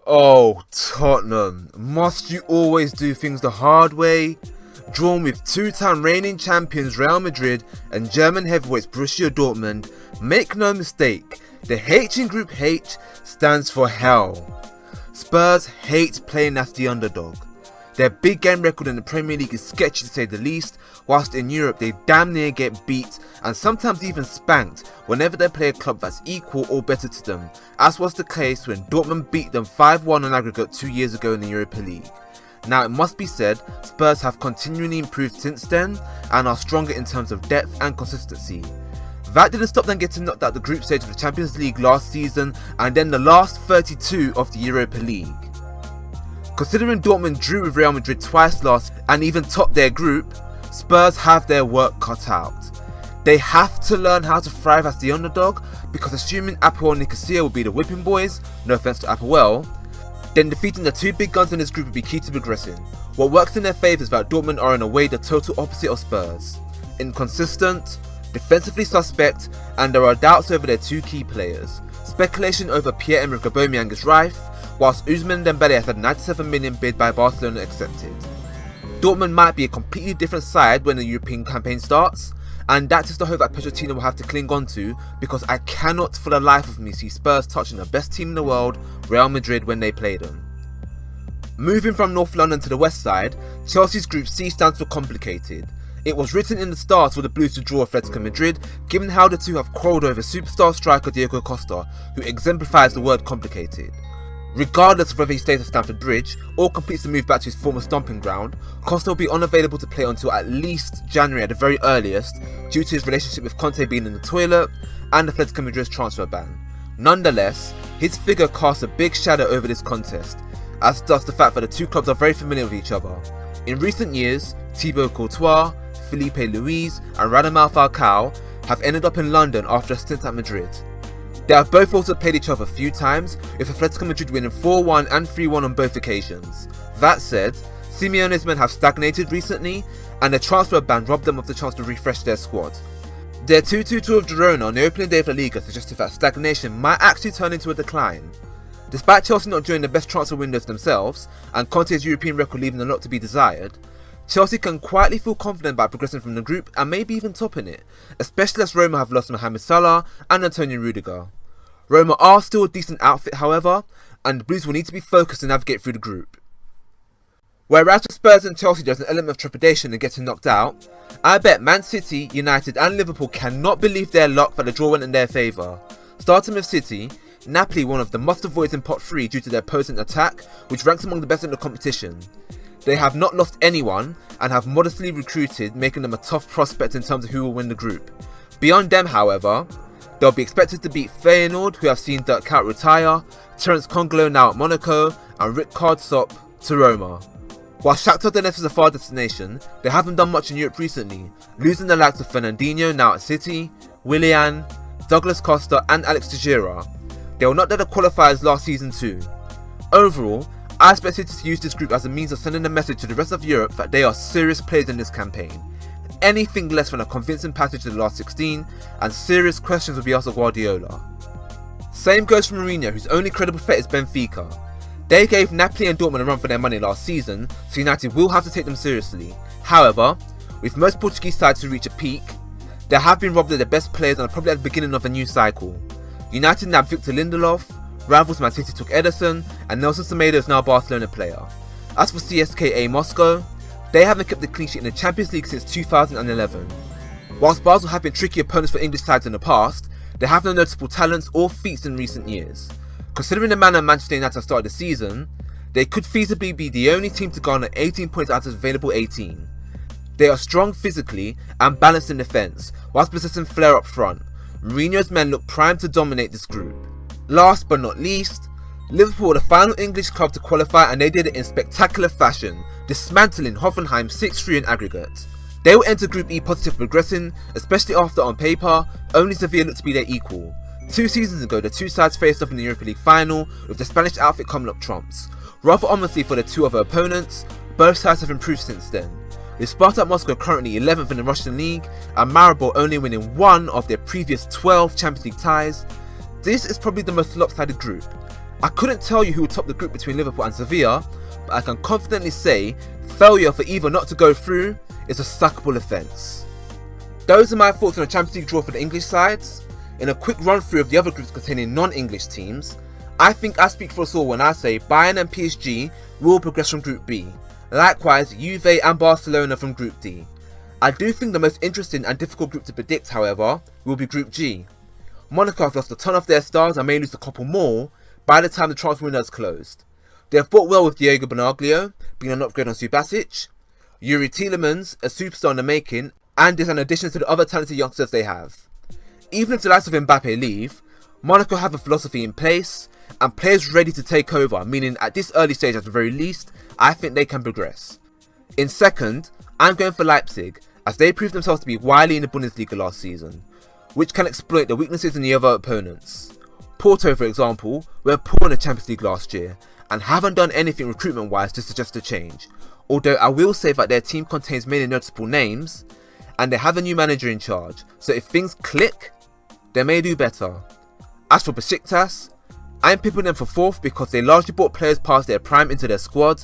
Oh, Tottenham, must you always do things the hard way? Drawn with two-time reigning champions Real Madrid and German heavyweights Borussia Dortmund, make no mistake, the H in Group H stands for hell. Spurs hate playing as the underdog. Their big game record in the Premier League is sketchy to say the least, whilst in Europe they damn near get beat and sometimes even spanked whenever they play a club that's equal or better to them, as was the case when Dortmund beat them 5-1 on aggregate 2 years ago in the Europa League. Now it must be said, Spurs have continually improved since then and are stronger in terms of depth and consistency. That didn't stop them getting knocked out the group stage of the Champions League last season and then the last 32 of the Europa League. Considering Dortmund drew with Real Madrid twice last and even topped their group, Spurs have their work cut out. They have to learn how to thrive as the underdog, because assuming Apoel Nicosia will be the whipping boys, no offense to Apoel, then defeating the two big guns in this group will be key to progressing. What works in their favour is that Dortmund are in a way the total opposite of Spurs. Inconsistent, defensively suspect, and there are doubts over their two key players. Speculation over Pierre-Emerick Aubameyang is rife, whilst Ousmane Dembele has had a 97 million bid by Barcelona accepted. Dortmund might be a completely different side when the European campaign starts, and that is the hope that Pochettino will have to cling on to, because I cannot for the life of me see Spurs touching the best team in the world, Real Madrid, when they play them. Moving from North London to the west side, Chelsea's Group C stands for complicated. It was written in the stars for the Blues to draw Atletico Madrid, given how the two have quarrelled over superstar striker Diego Costa, who exemplifies the word complicated. Regardless of whether he stays at Stamford Bridge or completes the move back to his former stomping ground, Costa will be unavailable to play until at least January at the very earliest, due to his relationship with Conte being in the toilet and Atletico Madrid's transfer ban. Nonetheless, his figure casts a big shadow over this contest, as does the fact that the two clubs are very familiar with each other. In recent years, Thibaut Courtois, Felipe Luis and Radamel Falcao have ended up in London after a stint at Madrid. They have both also played each other a few times, with Atletico Madrid winning 4-1 and 3-1 on both occasions. That said, Simeone's men have stagnated recently, and the transfer ban robbed them of the chance to refresh their squad. Their 2-2 of Girona on the opening day of La Liga suggested that stagnation might actually turn into a decline. Despite Chelsea not during the best transfer windows themselves, and Conte's European record leaving a lot to be desired, Chelsea can quietly feel confident about progressing from the group and maybe even topping it, especially as Roma have lost Mohamed Salah and Antonio Rudiger. Roma are still a decent outfit, however, and the Blues will need to be focused to navigate through the group. Whereas with Spurs and Chelsea there's an element of trepidation in getting knocked out, I bet Man City, United and Liverpool cannot believe their luck that the draw went in their favour. Starting with City, Napoli one of the must-avoids in pot 3 due to their potent attack, which ranks among the best in the competition. They have not lost anyone and have modestly recruited, making them a tough prospect in terms of who will win the group. Beyond them, however, they'll be expected to beat Feyenoord, who have seen Dirk Kuyt retire, Terence Congolo now at Monaco, and Ricard Sop to Roma. While Shakhtar Donetsk is a far destination, they haven't done much in Europe recently, losing the likes of Fernandinho now at City, Willian, Douglas Costa and Alex Teixeira. They were not there to qualifiers last season too. Overall, I expect City to use this group as a means of sending a message to the rest of Europe that they are serious players in this campaign. Anything less than a convincing passage to the last 16, and serious questions will be asked of Guardiola. Same goes for Mourinho, whose only credible threat is Benfica. They gave Napoli and Dortmund a run for their money last season, so United will have to take them seriously. However, with most Portuguese sides to reach a peak, they have been robbed of their best players and are probably at the beginning of a new cycle. United nabbed Victor Lindelof, rivals Man City took Ederson, and Nelson Semedo is now a Barcelona player. As for CSKA Moscow, they haven't kept the clean sheet in the Champions League since 2011. Whilst Basel have been tricky opponents for English sides in the past, they have no noticeable talents or feats in recent years. Considering the manner Manchester United have started the season, they could feasibly be the only team to garner 18 points out of available 18. They are strong physically and balanced in defence, whilst possessing flair up front. Mourinho's men look primed to dominate this group. Last but not least, Liverpool were the final English club to qualify, and they did it in spectacular fashion, dismantling Hoffenheim 6-3 in aggregate. They will enter Group E positive progressing, especially after on paper, only Sevilla looked to be their equal. 2 seasons ago the two sides faced off in the Europa League final, with the Spanish outfit coming up trumps. Rather ominously for the two other opponents, both sides have improved since then, with Spartak Moscow currently 11th in the Russian league and Maribor only winning one of their previous 12 Champions League ties. This is probably the most lopsided group, I couldn't tell you who would top the group between Liverpool and Sevilla, but I can confidently say failure for either not to go through is a sackable offence. Those are my thoughts on the Champions League draw for the English sides. In a quick run through of the other groups containing non-English teams, I think I speak for us all when I say Bayern and PSG will progress from Group B. Likewise, Juve and Barcelona from Group D. I do think the most interesting and difficult group to predict, however, will be Group G. Monaco have lost a ton of their stars and may lose a couple more by the time the transfer window is closed. They have bought well with Diego Bonaglio, being an upgrade on Subasic, Yuri Tielemans, a superstar in the making, and is an addition to the other talented youngsters they have. Even if the likes of Mbappe leave, Monaco have a philosophy in place and players ready to take over, meaning at this early stage at the very least, I think they can progress. In second, I'm going for Leipzig, as they proved themselves to be wily in the Bundesliga last season, which can exploit the weaknesses in the other opponents. Porto, for example, were poor in the Champions League last year and haven't done anything recruitment wise to suggest a change, although I will say that their team contains many noticeable names and they have a new manager in charge, so if things click, they may do better. As for Besiktas, I'm picking them for fourth because they largely brought players past their prime into their squad,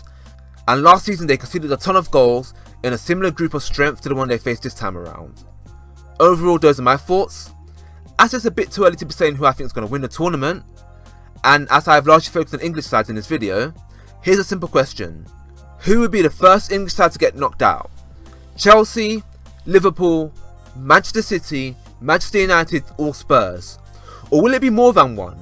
and last season they conceded a ton of goals in a similar group of strength to the one they faced this time around. Overall, those are my thoughts. As it's a bit too early to be saying who I think is going to win the tournament, and as I have largely focused on English sides in this video, here's a simple question. Who would be the first English side to get knocked out? Chelsea, Liverpool, Manchester City, Manchester United or Spurs? Or will it be more than one?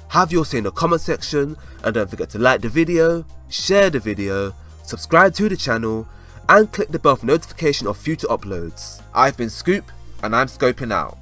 Have your say in the comment section, and don't forget to like the video, share the video, subscribe to the channel, and click the bell for notification of future uploads. I've been Scoop, and I'm scoping out.